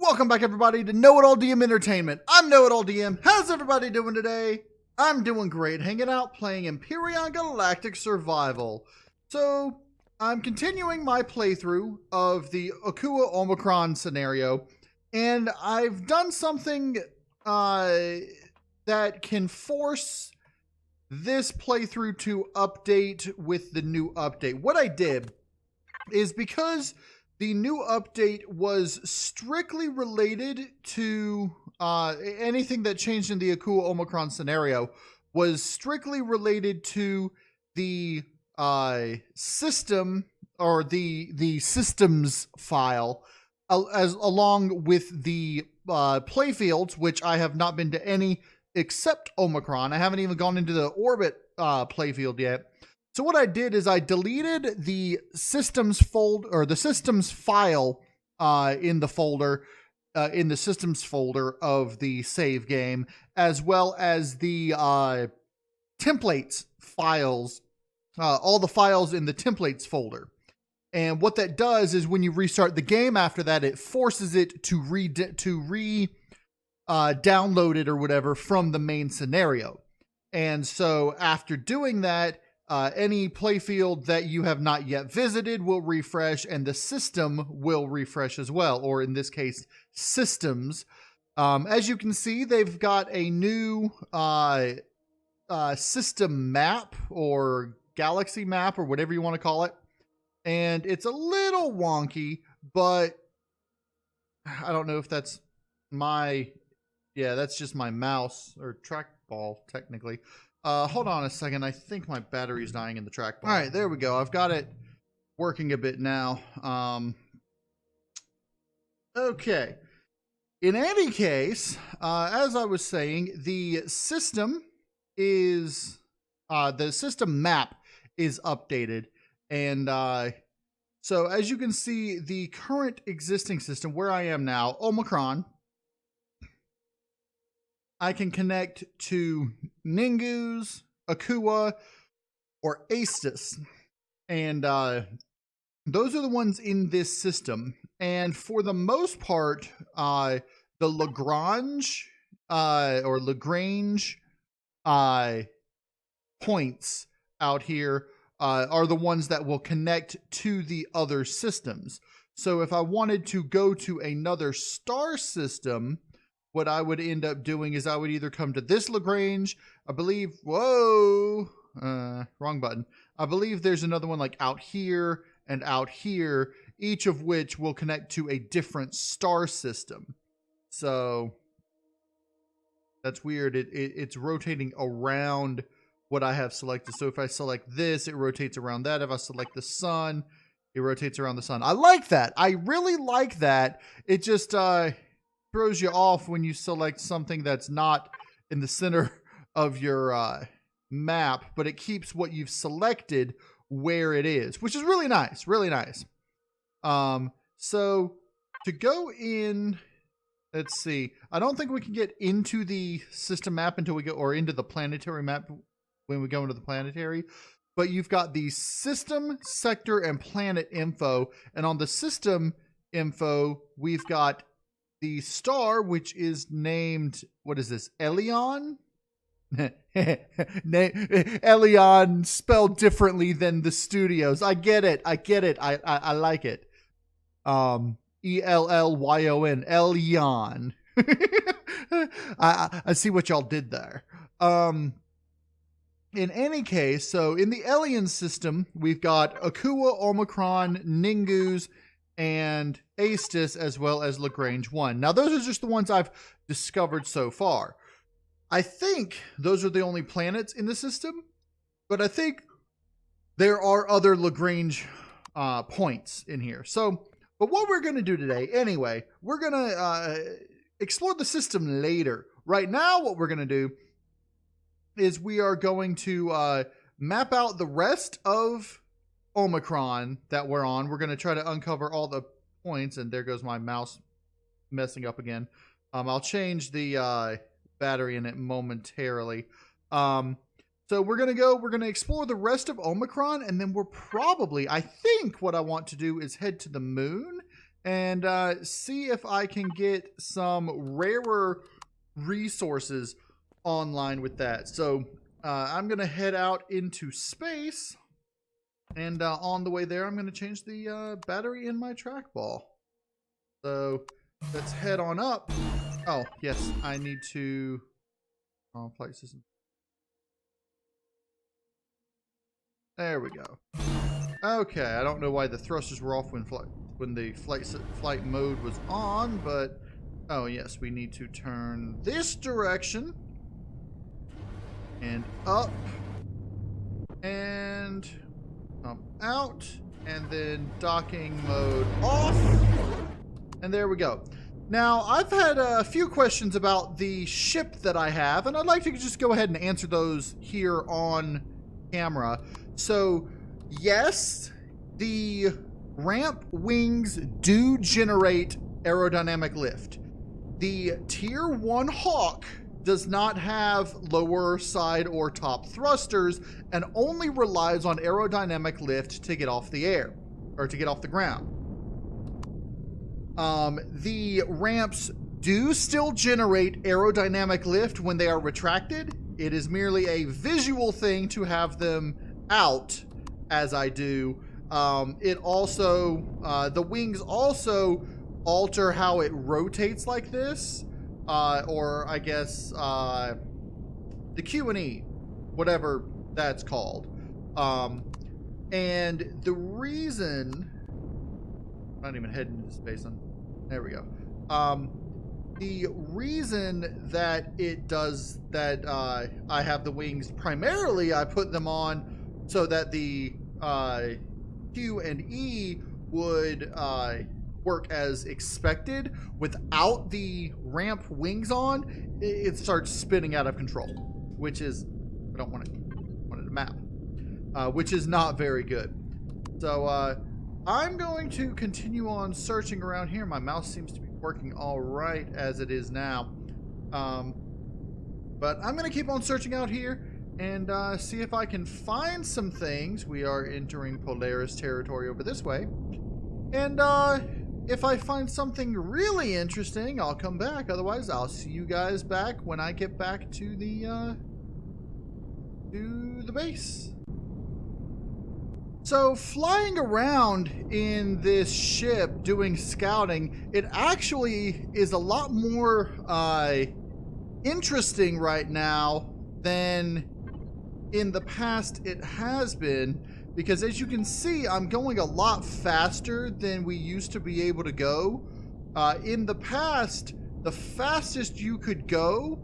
Welcome back, everybody, to KnowItAllDM Entertainment. I'm KnowItAllDM. How's everybody doing today? I'm doing great, hanging out, playing Empyrion Galactic Survival. So, I'm continuing my playthrough of the Akua Omicron scenario, and I've done something that can force this playthrough to update with the new update. What I did is, because the new update was strictly related to anything that changed in the Akua Omicron scenario was strictly related to the system, or the systems file, along with the playfields, which I have not been to any except Omicron. I haven't even gone into the orbit playfield yet. So what I did is I deleted the systems folder, or the systems file in the folder, in the systems folder of the save game, as well as the templates files, all the files in the templates folder. And what that does is, when you restart the game after that, it forces it to download it or whatever from the main scenario. And so after doing that, any playfield that you have not yet visited will refresh, and the system will refresh as well, or in this case, systems. As you can see, they've got a new system map, or galaxy map, or whatever you want to call it. And it's a little wonky, but I don't know if that's that's just my mouse, or trackball, technically. Hold on a second. I think my battery's dying in the trackball. All right, there we go. I've got it working a bit now. Okay. In any case, as I was saying, the system is the system map is updated, and so as you can see, the current existing system where I am now, Omicron, I can connect to Ningus, Akua, or Astis. And those are the ones in this system. And for the most part, the Lagrange points out here are the ones that will connect to the other systems. So if I wanted to go to another star system, what I would end up doing is I would either come to this Lagrange, I believe, wrong button. I believe there's another one like out here and out here, each of which will connect to a different star system. So that's weird. It's rotating around what I have selected. So if I select this, it rotates around that. If I select the sun, it rotates around the sun. I like that. I really like that. It just throws you off when you select something that's not in the center of your map, but it keeps what you've selected where it is, which is really nice, really nice. So to go in, let's see, I don't think we can get into the system map until we go, or into the planetary map when we go into the planetary, but you've got the system, sector, and planet info, and on the system info, we've got the star, which is named, what is this, Elion? Elion spelled differently than the studios. I get it. I like it. Ellyon. Elion. I see what y'all did there. In any case, so in the Elion system, we've got Akua, Omicron, Ningus, and Astis, as well as Lagrange 1. Now, those are just the ones I've discovered so far. I think those are the only planets in the system, but I think there are other Lagrange points in here. So, but what we're going to do today, anyway, we're going to explore the system later. Right now, what we're going to do is we are going to map out the rest of Omicron that we're on. We're going to try to uncover all the points, and there goes my mouse messing up again. I'll change the battery in it momentarily. So we're going to explore the rest of Omicron, and then we're probably, I think what I want to do is head to the moon and see if I can get some rarer resources online with that. So I'm going to head out into space, and on the way there, I'm going to change the battery in my trackball. So let's head on up. Oh, yes, I need to... flight system. There we go. Okay, I don't know why the thrusters were off when the flight mode was on, but... Oh, yes, we need to turn this direction. And up. And... out. And then docking mode off. And there we go. Now, I've had a few questions about the ship that I have, and I'd like to just go ahead and answer those here on camera. So, yes, the ramp wings do generate aerodynamic lift. The Tier 1 Hawk does not have lower side or top thrusters and only relies on aerodynamic lift to get off the air, or to get off the ground. The ramps do still generate aerodynamic lift when they are retracted. It is merely a visual thing to have them out, as I do. It also, the wings also alter how it rotates like this, or I guess, the Q&E, whatever that's called. And the reason... I'm not even heading into space. There we go. The reason that it does that, I have the wings, primarily I put them on so that the Q and E would work as expected. Without the ramp wings on, it starts spinning out of control, which is, I don't want it to map, which is not very good. So, I'm going to continue on searching around here. My mouse seems to be working all right as it is now. But I'm going to keep on searching out here and see if I can find some things. We are entering Polaris territory over this way. And if I find something really interesting, I'll come back. Otherwise, I'll see you guys back when I get back to the base. So, flying around in this ship doing scouting, it actually is a lot more interesting right now than in the past it has been, because as you can see, I'm going a lot faster than we used to be able to go. In the past, the fastest you could go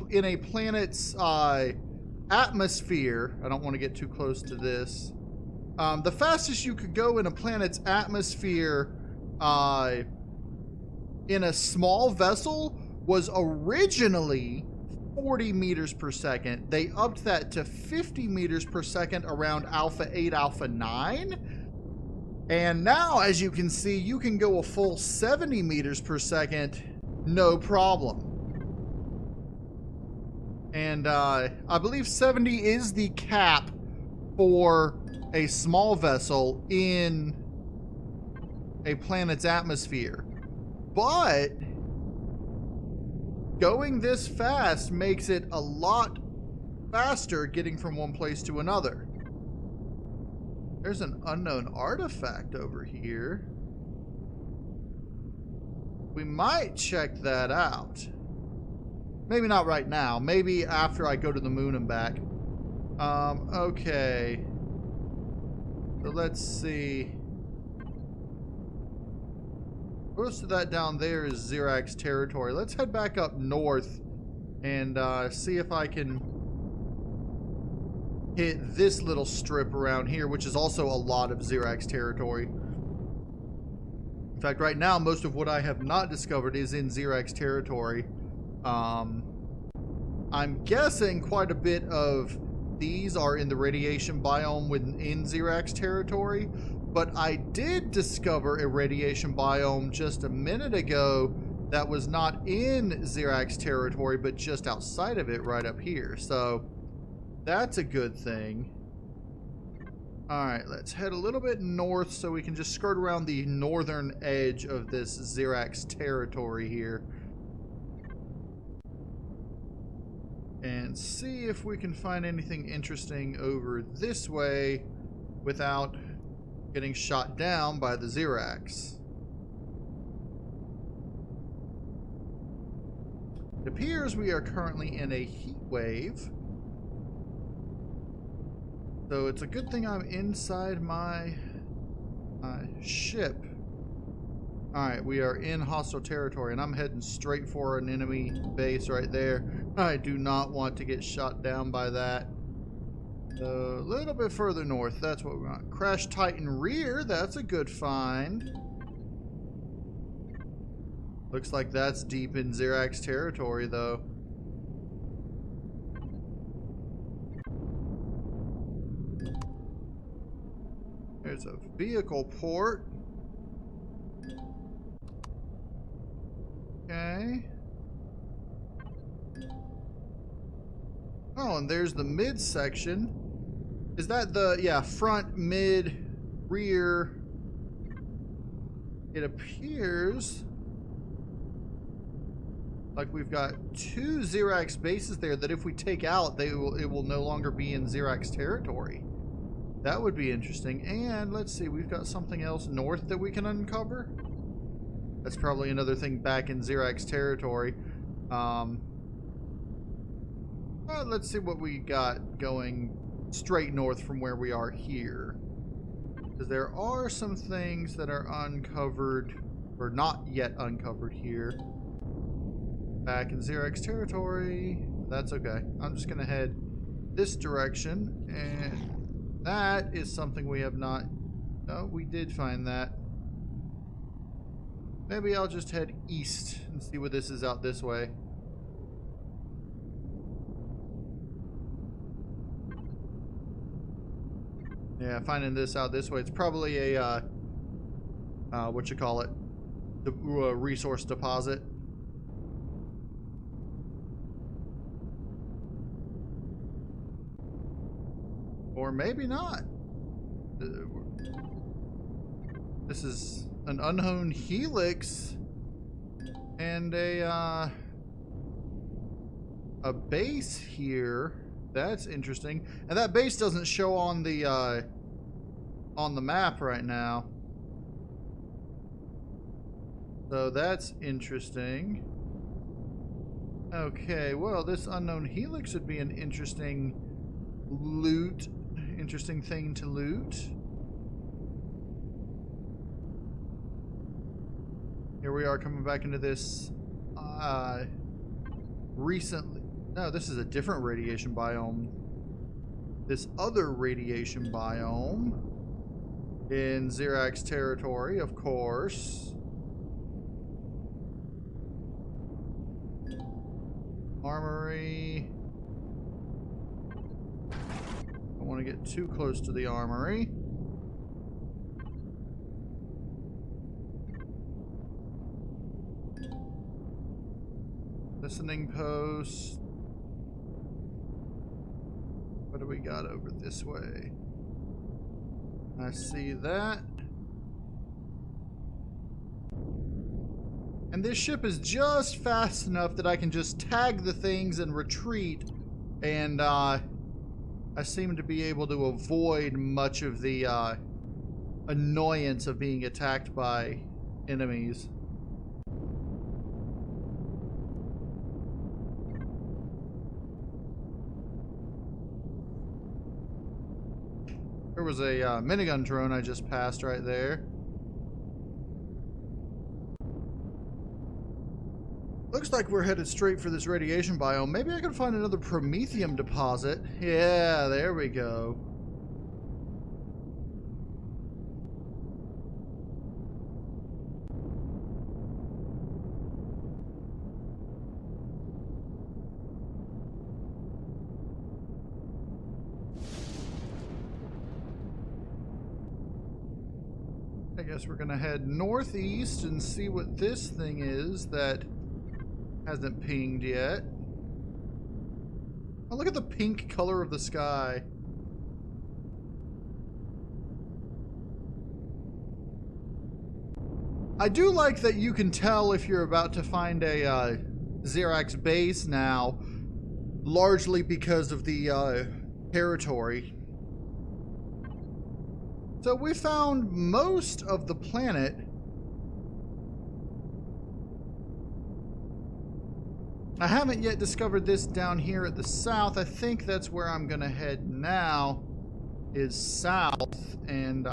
in a planet's atmosphere, I don't want to get too close to this. The fastest you could go in a planet's atmosphere in a small vessel was originally 40 meters per second. They upped that to 50 meters per second around Alpha 8, Alpha 9. And now, as you can see, you can go a full 70 meters per second, no problem. And I believe 70 is the cap for a small vessel in a planet's atmosphere. But going this fast makes it a lot faster getting from one place to another. There's an unknown artifact over here. We might check that out. Maybe not right now. Maybe after I go to the moon and back. Okay. So let's see. Most of that down there is Xerax territory. Let's head back up north and see if I can hit this little strip around here, which is also a lot of Xerax territory. In fact, right now, most of what I have not discovered is in Xerax territory. I'm guessing quite a bit of these are in the radiation biome within Xerax territory, but I did discover a radiation biome just a minute ago that was not in Xerax territory, but just outside of it right up here. So that's a good thing. Alright, let's head a little bit north so we can just skirt around the northern edge of this Xerax territory here. And see if we can find anything interesting over this way without getting shot down by the Xerax. It appears we are currently in a heat wave. So it's a good thing I'm inside my ship. Alright, we are in hostile territory, and I'm heading straight for an enemy base right there. I do not want to get shot down by that. So, a little bit further north, that's what we want. Crash Titan rear, that's a good find. Looks like that's deep in Xerax territory, though. There's a vehicle port. Okay. Oh, and there's the mid section. Is that the, yeah, front, mid, rear? It appears like we've got two Xerax bases there that if we take out, it will no longer be in Xerax territory. That would be interesting. And let's see, we've got something else north that we can uncover. That's probably another thing back in Xerax territory. Let's see what we got going straight north from where we are here. Because there are some things that are uncovered, or not yet uncovered here. Back in Xerax territory. That's okay. I'm just going to head this direction, and that is something we have not... Oh, we did find that. Maybe I'll just head east and see what this is out this way. Yeah, finding this out this way. It's probably a, what you call it? The resource deposit. Or maybe not. This is an unknown helix and a base here. That's interesting. And that base doesn't show on the map right now. So that's interesting. Okay, well, this unknown helix would be an interesting loot. Interesting thing to loot. Here we are coming back into this recently. No, this is a different radiation biome. This other radiation biome in Xerax territory, of course. Armory. Don't want to get too close to the armory. Listening post. What do we got over this way? I see that. And this ship is just fast enough that I can just tag the things and retreat. And I seem to be able to avoid much of the annoyance of being attacked by enemies. There was a minigun drone I just passed right there. Looks like we're headed straight for this radiation biome. Maybe I can find another promethium deposit. Yeah, there we go. I guess we're gonna head northeast and see what this thing is that hasn't pinged yet. Oh, look at the pink color of the sky. I do like that you can tell if you're about to find a Xerax base now, largely because of the territory. So we found most of the planet. I haven't yet discovered this down here at the south. I think that's where I'm gonna head now, is south, and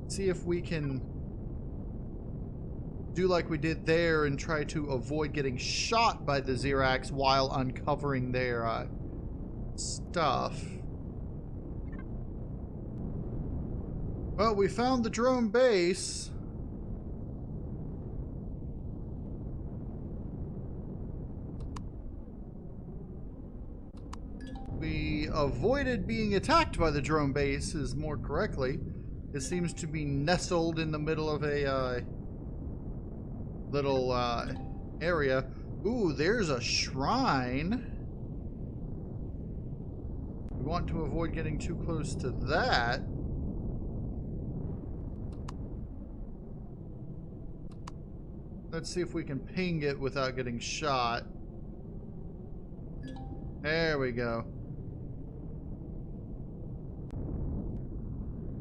see if we can do like we did there and try to avoid getting shot by the Xerax while uncovering their stuff. Well, we found the drone base. We avoided being attacked by the drone base, is more correctly. It seems to be nestled in the middle of a little area. Ooh, there's a shrine. We want to avoid getting too close to that. Let's see if we can ping it without getting shot. There we go.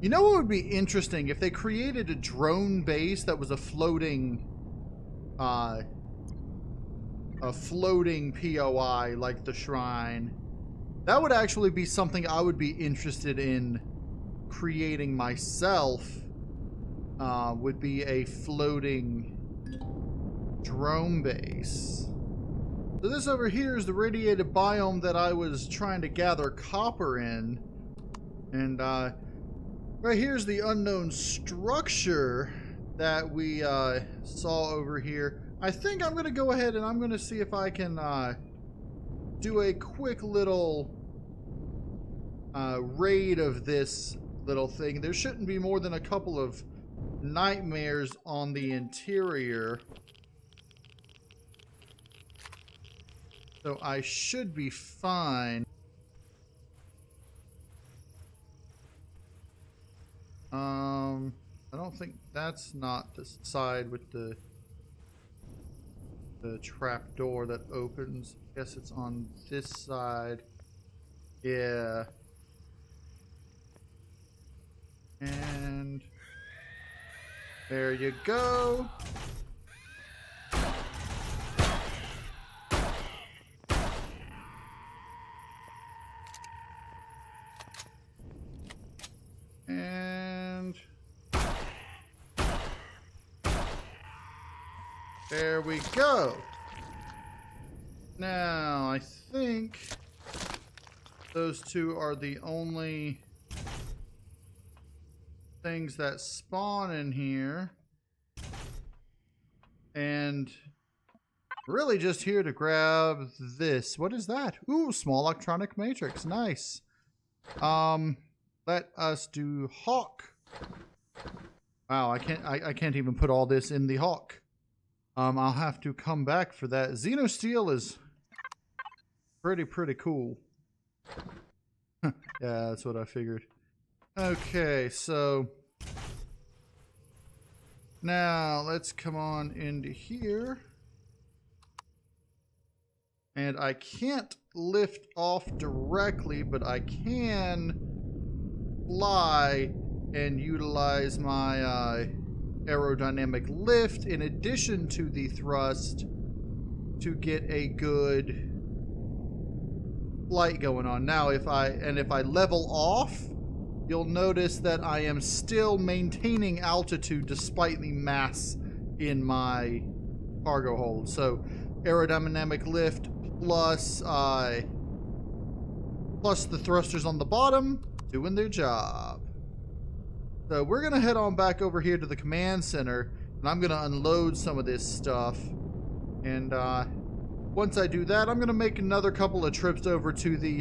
You know what would be interesting? If they created a drone base that was a floating POI like the shrine. That would actually be something I would be interested in creating myself. Would be a floating drone base. So this over here is the radiated biome that I was trying to gather copper in. And right here's the unknown structure that we saw over here. I think I'm going to go ahead and I'm going to see if I can do a quick little raid of this little thing. There shouldn't be more than a couple of nightmares on the interior. So I should be fine. I don't think that's not the side with the trap door that opens. I guess it's on this side. Yeah. And there you go. And there we go. Now, I think those two are the only things that spawn in here. And really just here to grab this. What is that? Ooh, small electronic matrix. Nice. Let us do Hawk. Wow, I can't even put all this in the Hawk. I'll have to come back for that. Xenosteel is pretty cool. Yeah, that's what I figured. Okay, so now let's come on into here. And I can't lift off directly, but I can fly and utilize my aerodynamic lift in addition to the thrust to get a good flight going on. Now if I level off, you'll notice that I am still maintaining altitude despite the mass in my cargo hold. So aerodynamic lift plus the thrusters on the bottom doing their job. So we're gonna head on back over here to the command center, and I'm gonna unload some of this stuff. And once I do that, I'm gonna make another couple of trips over to the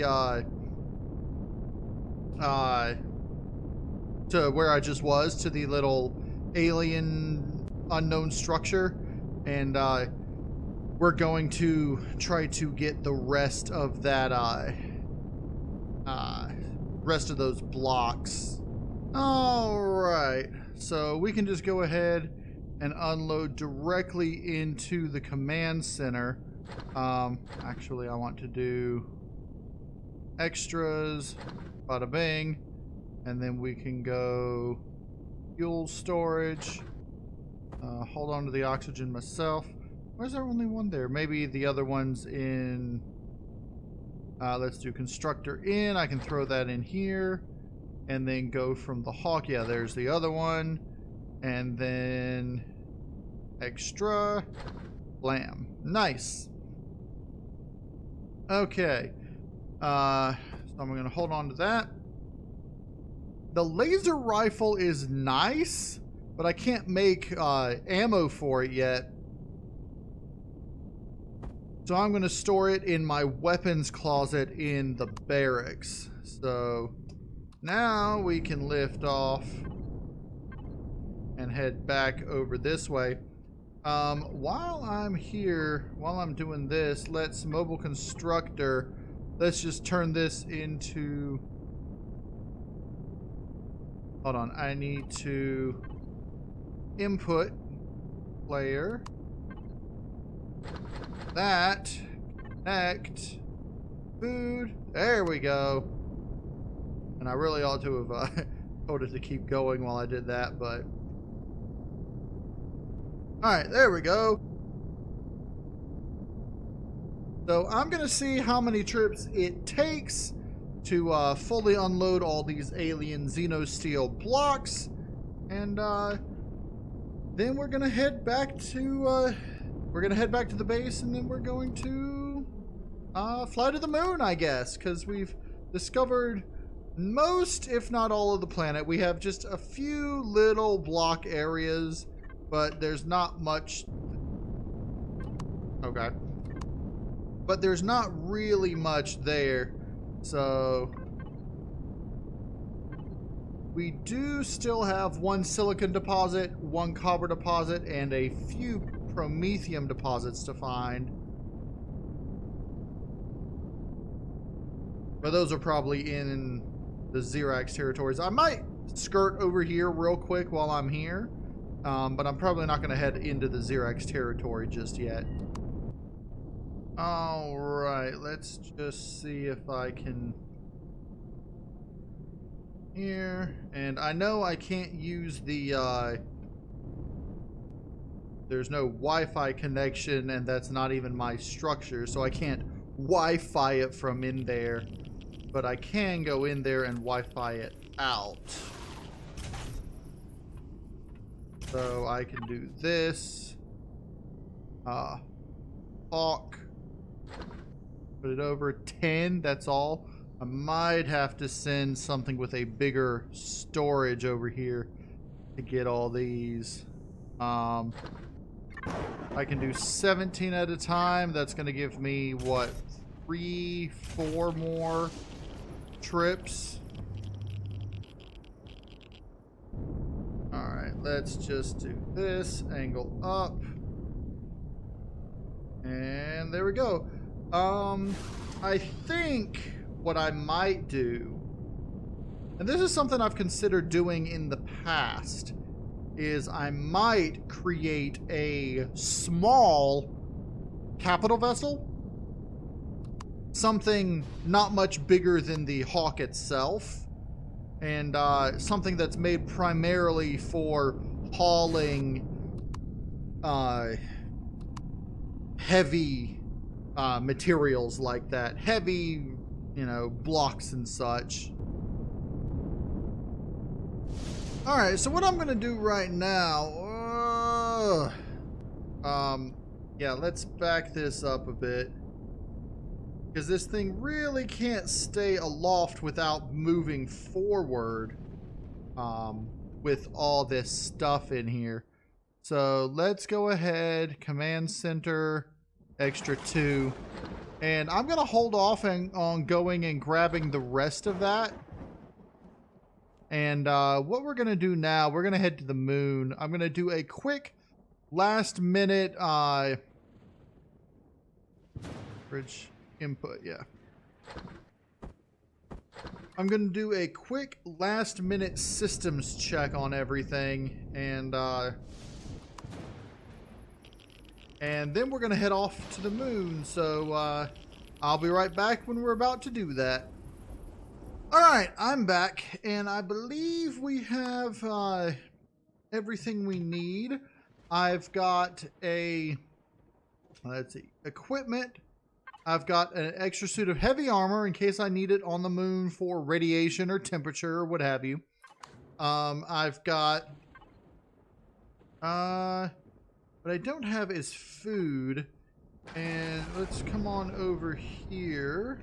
to where I just was, to the little alien unknown structure, and we're going to try to get the rest of that rest of those blocks. All right, so we can just go ahead and unload directly into the command center. Actually, I want to do extras, bada bing, and then we can go fuel storage. Hold on to the oxygen myself. Where's there only one there? Maybe the other one's in... let's do constructor in. I can throw that in here. And then go from the Hawk. Yeah, there's the other one. And then... extra. Blam. Nice. Okay. So I'm going to hold on to that. The laser rifle is nice, but I can't make ammo for it yet. So I'm going to store it in my weapons closet in the barracks. So now we can lift off and head back over this way. While I'm here, while I'm doing this, let's mobile constructor. Let's just turn this into... hold on, I need to input player. That, connect, food, there we go. And I really ought to have told it to keep going while I did that, but... alright, there we go. So I'm going to see how many trips it takes to fully unload all these alien xenosteel blocks. And then we're going to head back to... we're going to head back to the base, and then we're going to fly to the moon, I guess, because we've discovered most, if not all, of the planet. We have just a few little block areas, but there's not much. Okay. But there's not really much there. So we do still have one silicon deposit, one copper deposit, and a few promethium deposits to find. But those are probably in the Xerax territories. I might skirt over here real quick while I'm here. But I'm probably not going to head into the Xerax territory just yet. Alright, let's just see if I can... here. And I know I can't use the... there's no Wi-Fi connection, and that's not even my structure, so I can't Wi-Fi it from in there. But I can go in there and Wi-Fi it out. So I can do this. Hawk. Put it over 10, that's all. I might have to send something with a bigger storage over here to get all these. I can do 17 at a time. That's going to give me, what, 3, 4 more trips. Alright, let's just do this. Angle up. And there we go. I think what I might do, and this is something I've considered doing in the past, is I might create a small capital vessel. Something not much bigger than the Hawk itself. And something that's made primarily for hauling heavy materials like that. Heavy, you know, blocks and such. Alright, so what I'm going to do right now... yeah, let's back this up a bit. Because this thing really can't stay aloft without moving forward with all this stuff in here. So let's go ahead, command center, extra 2. And I'm going to hold off on going and grabbing the rest of that. And what we're going to do now, we're going to head to the moon. I'm going to do a quick last minute bridge input, yeah. I'm going to do a quick last minute systems check on everything. And And then we're going to head off to the moon. So I'll be right back when we're about to do that. All right, I'm back, and I believe we have everything we need. I've got a, let's see, equipment. I've got an extra suit of heavy armor in case I need it on the moon for radiation or temperature or what have you. I've got, what I don't have is food. And let's come on over here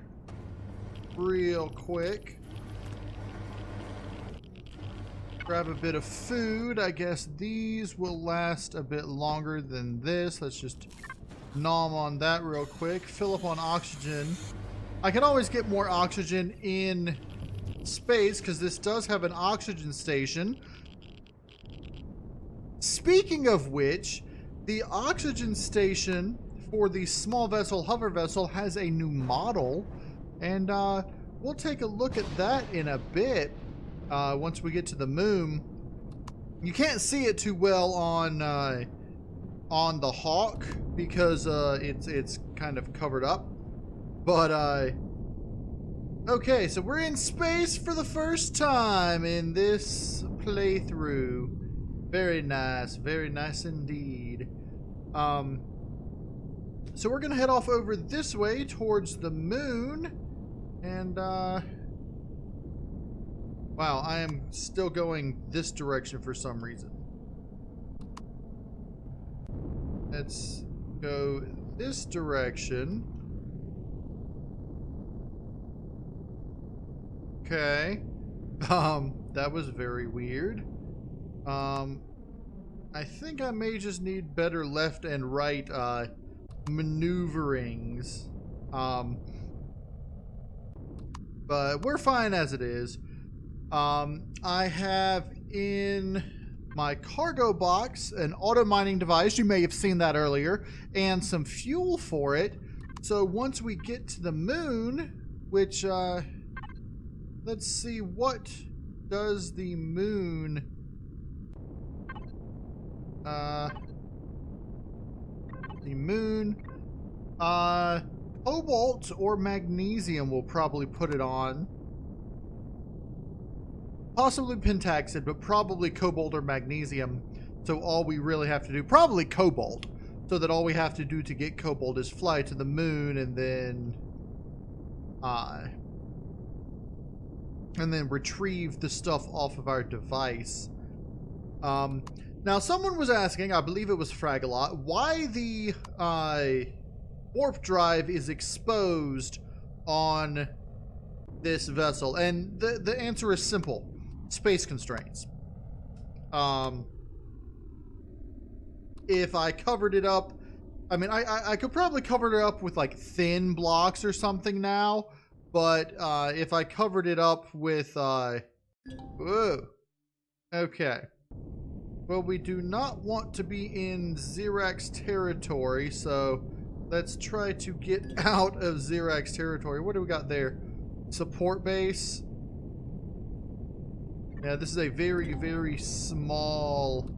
real quick. Grab a bit of food. I guess these will last a bit longer than this. Let's just nom on that real quick. Fill up on oxygen. I can always get more oxygen in space because this does have an oxygen station. Speaking of which, the oxygen station for the small vessel hover vessel has a new model, and we'll take a look at that in a bit once we get to the moon. You can't see it too well on the Hawk because it's kind of covered up, but okay, so we're in space for the first time in this playthrough. Very nice indeed. So we're gonna head off over this way towards the moon, and wow, I am still going this direction for some reason. Let's go this direction. Okay. That was very weird. I think I may just need better left and right maneuverings. But we're fine as it is. I have in my cargo box an auto mining device. You may have seen that earlier, and some fuel for it. So once we get to the moon, which let's see, what does the moon cobalt or magnesium will probably put it on. Possibly pentaxid, but probably cobalt or magnesium. So all we really have to do, probably cobalt, so that all we have to do to get cobalt is fly to the moon and then retrieve the stuff off of our device. Now someone was asking, I believe it was Fragalot, why the warp drive is exposed on this vessel, and the answer is simple: space constraints. If I covered it up, I mean, I could probably cover it up with like thin blocks or something now, but if I covered it up with whoa, okay. Well, we do not want to be in Xerax territory, so let's try to get out of Xerax territory. What do we got there? Support base. Yeah, this is a very, very small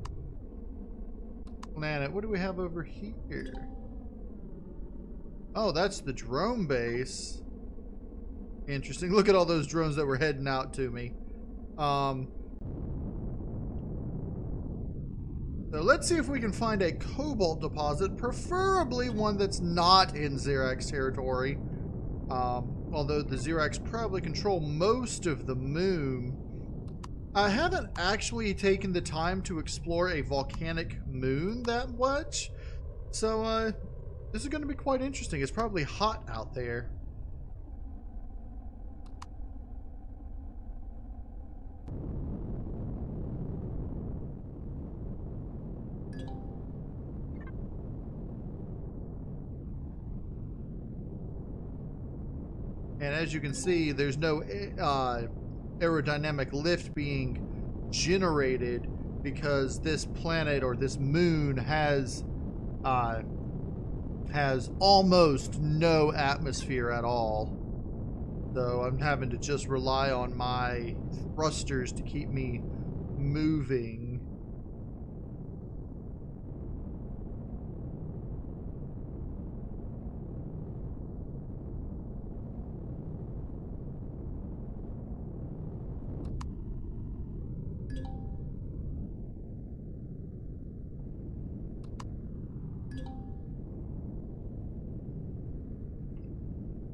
planet. What do we have over here? Oh, that's the drone base. Interesting. Look at all those drones that were heading out to me. So let's see if we can find a cobalt deposit, preferably one that's not in Xerax territory. Although the Xerax probably control most of the moon. I haven't actually taken the time to explore a volcanic moon that much. So this is going to be quite interesting. It's probably hot out there. And as you can see, there's no aerodynamic lift being generated because this planet or this moon has almost no atmosphere at all. So I'm having to just rely on my thrusters to keep me moving.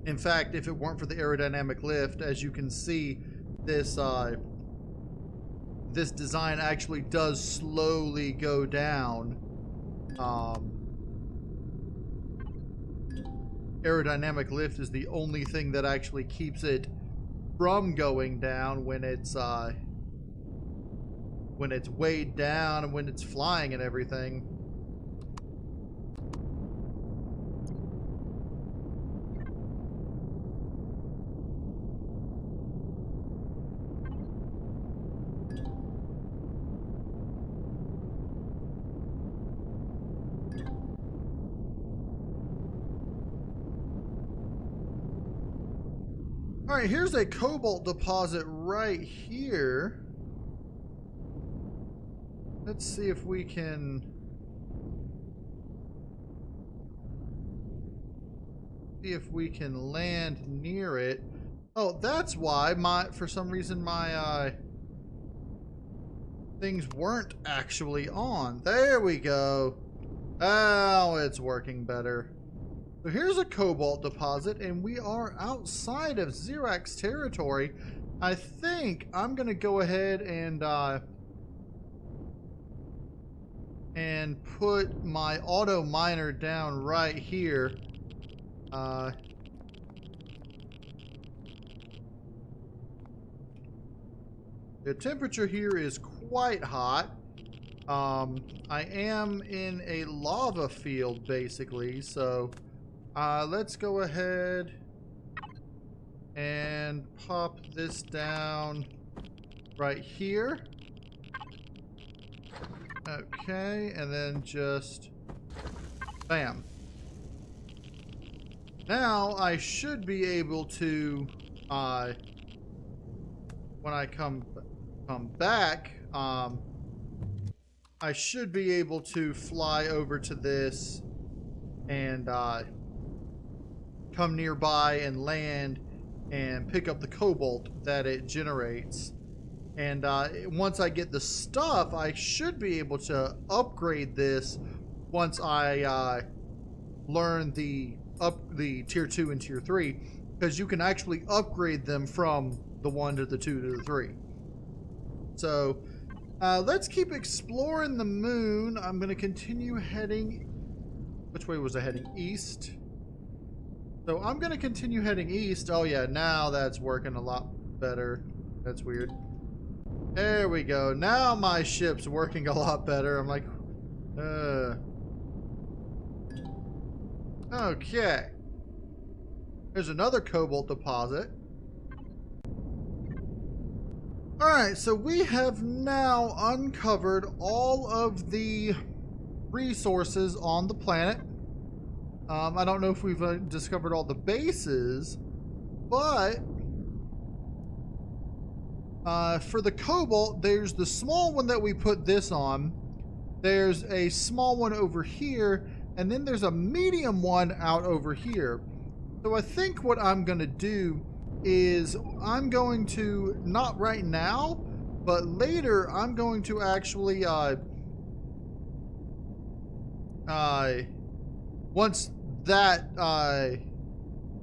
In fact, if it weren't for the aerodynamic lift, as you can see, this this design actually does slowly go down. Aerodynamic lift is the only thing that actually keeps it from going down when it's weighed down and when it's flying and everything. All right, here's a cobalt deposit right here. Let's see if we can land near it. Oh, that's why for some reason my things weren't actually on. There we go. Oh, it's working better. So here's a cobalt deposit, and we are outside of Xerax territory. I think I'm gonna go ahead and put my auto miner down right here. The temperature here is quite hot. I am in a lava field basically, so let's go ahead and pop this down right here. Okay, and then just bam. Now I should be able to, when I come back, I should be able to fly over to this and come nearby and land and pick up the cobalt that it generates. And once I get the stuff, I should be able to upgrade this once I learn the tier 2 and tier 3, because you can actually upgrade them from the 1 to the 2 to the 3. So let's keep exploring the moon. I'm going to continue heading... Which way was I heading? East. So I'm going to continue heading east. Oh yeah, now that's working a lot better. That's weird. There we go. Now my ship's working a lot better. I'm like, okay. There's another cobalt deposit. Alright, so we have now uncovered all of the resources on the planet. I don't know if we've discovered all the bases, but for the cobalt, there's the small one that we put this on. There's a small one over here, and then there's a medium one out over here. So I think what I'm going to do is I'm going to, not right now, but later I'm going to actually, once that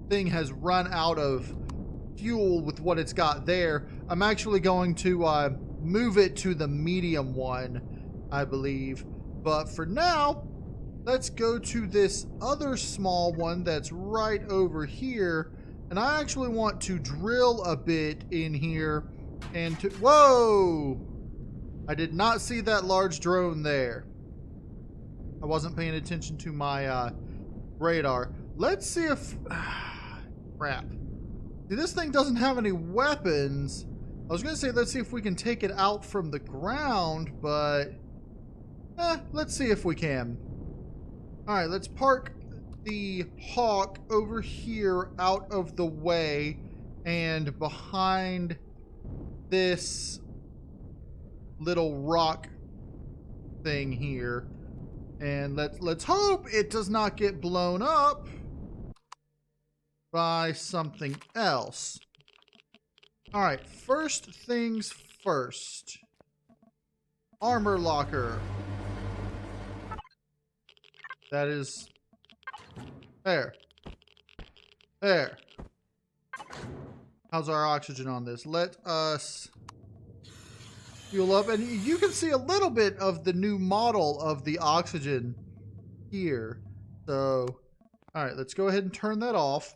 thing has run out of fuel with what it's got there, I'm actually going to move it to the medium one, I believe. But for now, let's go to this other small one that's right over here. And I actually want to drill a bit in here and to... Whoa! I did not see that large drone there. I wasn't paying attention to my radar. Let's see if... crap. See, this thing doesn't have any weapons. I was going to say, let's see if we can take it out from the ground, but... let's see if we can. Alright, let's park the Hawk over here out of the way and behind this little rock thing here. And let's hope it does not get blown up by something else. Alright, first things first. Armor locker. That is... There. There. How's our oxygen on this? Let us fuel up. And you can see a little bit of the new model of the oxygen here. So, all right, let's go ahead and turn that off.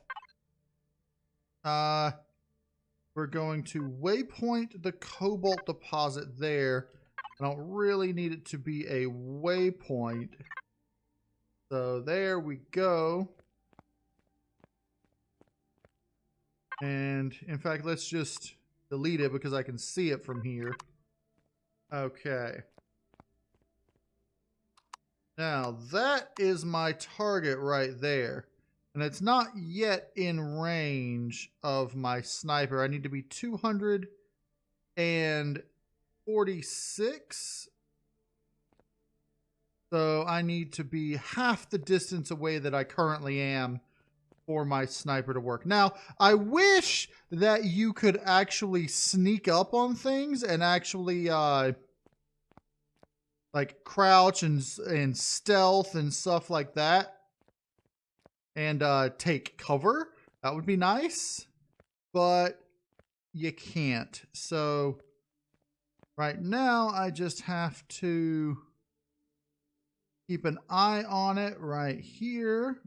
We're going to waypoint the cobalt deposit there. I don't really need it to be a waypoint. So there we go. And in fact, let's just delete it because I can see it from here. Okay. Now that is my target right there. And it's not yet in range of my sniper. I need to be 246. So I need to be half the distance away that I currently am for my sniper to work. Now, I wish that you could actually sneak up on things and actually like crouch and stealth and stuff like that. And take cover. That would be nice. But you can't. So right now I just have to keep an eye on it right here.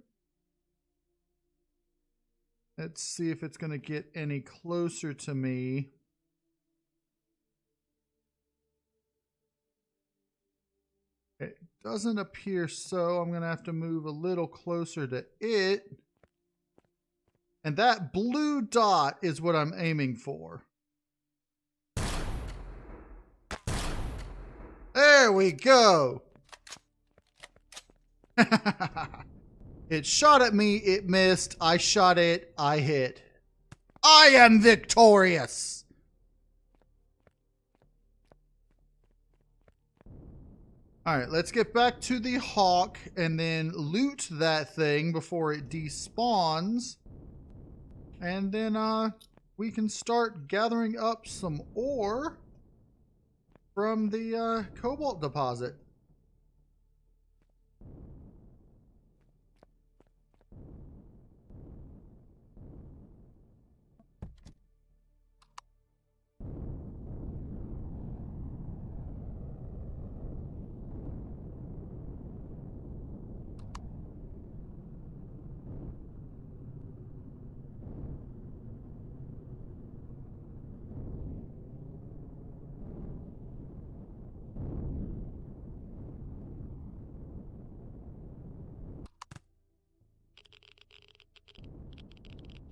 Let's see if it's going to get any closer to me. It doesn't appear so. I'm going to have to move a little closer to it. And that blue dot is what I'm aiming for. There we go. It shot at me. It missed. I shot it. I hit. I am victorious. All right, let's get back to the Hawk and then loot that thing before it despawns. And then we can start gathering up some ore from the cobalt deposit.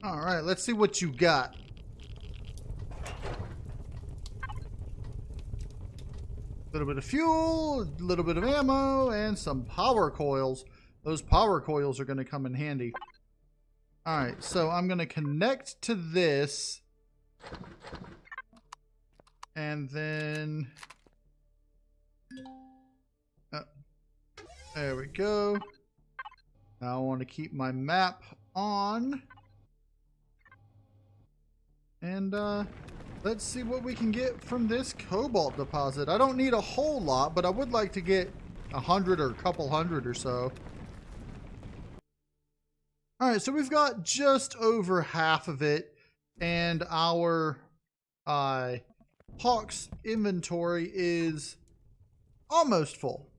All right, let's see what you got. A little bit of fuel, a little bit of ammo, and some power coils. Those power coils are going to come in handy. All right, so I'm going to connect to this. And then... there we go. Now I want to keep my map on. And let's see what we can get from this cobalt deposit. I don't need a whole lot, but I would like to get 100 or a couple hundred or so. All right, so we've got just over half of it, and our Hawk's inventory is almost full.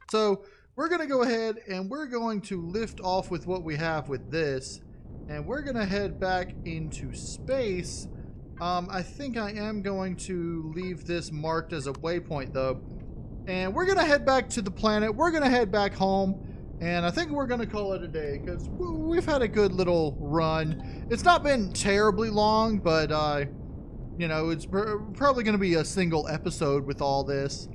So we're going to go ahead and we're going to lift off with what we have with this. And we're going to head back into space. I think I am going to leave this marked as a waypoint, though. And we're going to head back to the planet. We're going to head back home. And I think we're going to call it a day because we've had a good little run. It's not been terribly long, but, you know, it's probably going to be a single episode with all this.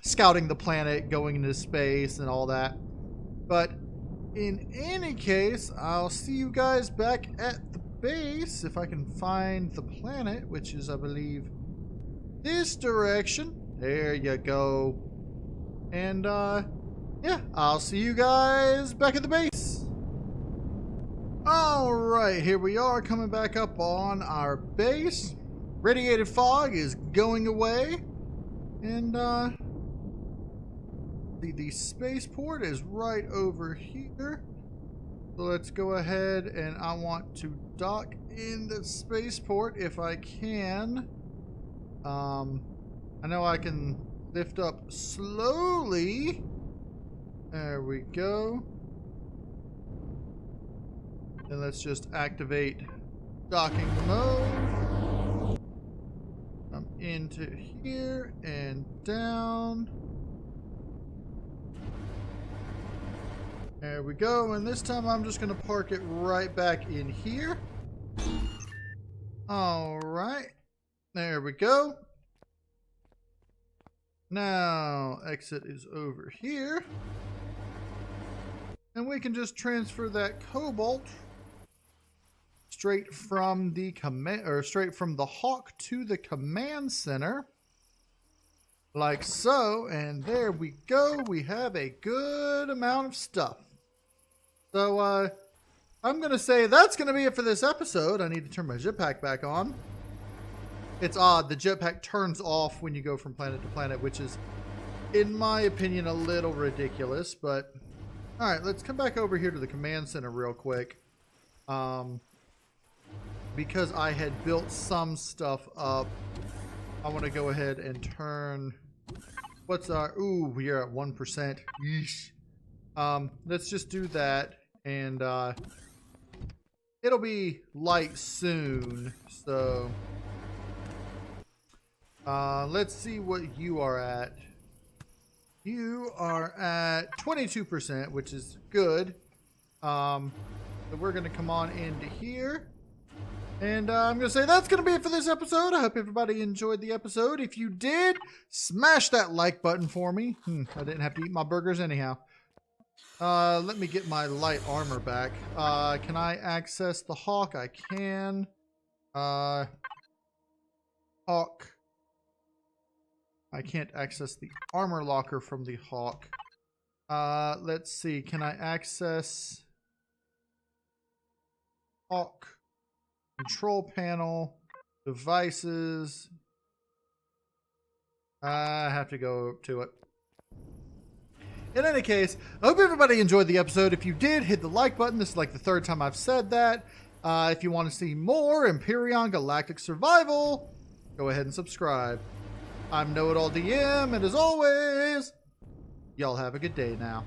Scouting the planet, going into space, and all that. But... in any case, I'll see you guys back at the base if I can find the planet, which is, I believe, this direction. There you go. And, yeah, I'll see you guys back at the base. Alright, here we are coming back up on our base. Radiated fog is going away. And, the spaceport is right over here. So let's go ahead, and I want to dock in the spaceport if I can. I know I can lift up slowly. There we go. And let's just activate docking mode. I'm into here and down. There we go. And this time I'm just going to park it right back in here. All right. There we go. Now, exit is over here. And we can just transfer that cobalt straight from the straight from the Hawk to the command center. Like so, and there we go. We have a good amount of stuff. So, I'm going to say that's going to be it for this episode. I need to turn my jetpack back on. It's odd. The jetpack turns off when you go from planet to planet, which is, in my opinion, a little ridiculous. But, alright, let's come back over here to the command center real quick. Because I had built some stuff up, I want to go ahead and turn... What's our... Ooh, we are at 1%. Yeesh. Let's just do that. And, it'll be light soon. So... let's see what you are at. You are at 22%, which is good. So we're going to come on into here. And I'm going to say that's going to be it for this episode. I hope everybody enjoyed the episode. If you did, smash that like button for me. I didn't have to eat my burgers anyhow. Let me get my light armor back. Can I access the Hawk? I can. Hawk. I can't access the armor locker from the Hawk. Let's see. Can I access Hawk? Control panel. Devices. I have to go to it. In any case, I hope everybody enjoyed the episode. If you did, hit the like button. This is like the third time I've said that. If you want to see more Empyrion Galactic Survival, go ahead and subscribe. I'm KnowItAllDM, and as always, y'all have a good day now.